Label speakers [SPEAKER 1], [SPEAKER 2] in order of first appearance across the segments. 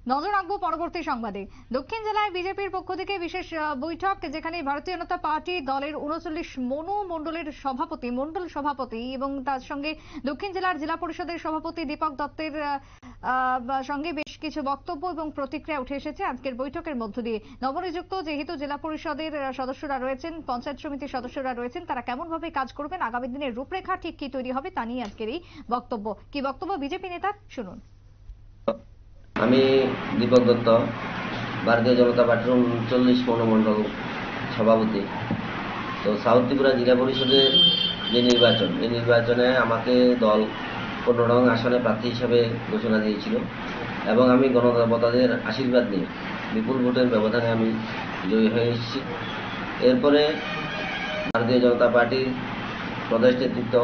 [SPEAKER 1] নজর রাখবো পরবর্তী সংবাদে। দক্ষিণ জেলায় বিজেপির পক্ষ থেকে বিশেষ বৈঠক, যেখানে ভারতীয় জনতা পার্টি দলের ৩৯ মনু মণ্ডলের মণ্ডল সভাপতি এবং তার সঙ্গে দক্ষিণ জেলার জেলা পরিষদের সভাপতি দীপক দত্তের সঙ্গে বেশ কিছু বক্তব্য এবং প্রতিক্রিয়া উঠে এসেছে আজকের বৈঠকের মধ্য দিয়ে। নবনিযুক্ত যেহেতু জেলা পরিষদের সদস্যরা রয়েছেন, পঞ্চায়েত সমিতির সদস্যরা রয়েছেন, তারা কেমন ভাবে কাজ করবেন, আগামী দিনের রূপরেখা ঠিক কি তৈরি হবে তা নিয়ে আজকের এই বক্তব্য। কি বক্তব্য বিজেপি নেতার, শুনুন।
[SPEAKER 2] আমি দীপক দত্ত, ভারতীয় জনতা পার্টির ৩৯ মনোমণ্ডল সভাপতি। তো সাউথ ত্রিপুরা জেলা পরিষদের যে নির্বাচন, এই নির্বাচনে আমাকে দল ১৫ নং আসনে প্রার্থী হিসাবে ঘোষণা দিয়েছিল এবং আমি গণদেবতাদের আশীর্বাদ নিয়ে বিপুল ভোটের ব্যবধানে আমি জয়ী হয়ে এসেছি। এরপরে ভারতীয় জনতা পার্টির প্রদেশ নেতৃত্ব,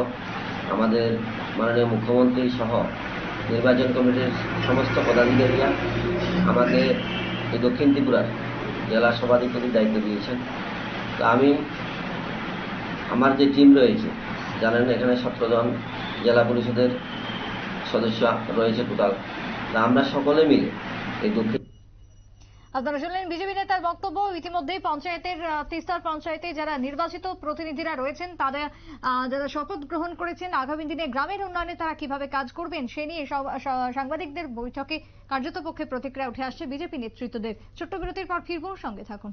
[SPEAKER 2] আমাদের মাননীয় মুখ্যমন্ত্রী সহ নির্বাচন কমিটির সমস্ত পদাধিকারীরা আমাকে এই দক্ষিণ ত্রিপুরার জেলা সভাধিপতির দায়িত্ব দিয়েছেন। তো আমি আমার যে টিম রয়েছে, জানেন এখানে ১৭ জন জেলা পরিষদের সদস্য রয়েছে টোটাল। তা আমরা সকলে মিলে এই দক্ষিণ।
[SPEAKER 1] আপনারা শুনলেন বিজেপি নেতার বক্তব্য। ইতিমধ্যেই পঞ্চায়েতের তিস্তার পঞ্চায়েতে যারা নির্বাচিত প্রতিনিধিরা রয়েছেন, তারা যারা শপথ গ্রহণ করেছেন, আগামী দিনে গ্রামের উন্নয়নে তারা কিভাবে কাজ করবেন সে নিয়ে সাংবাদিকদের বৈঠকে কার্যত পক্ষে প্রতিক্রিয়া উঠে আসছে বিজেপি নেতৃত্বদের। ছোট্ট বিরতির পর ফিরবো, সঙ্গে থাকুন।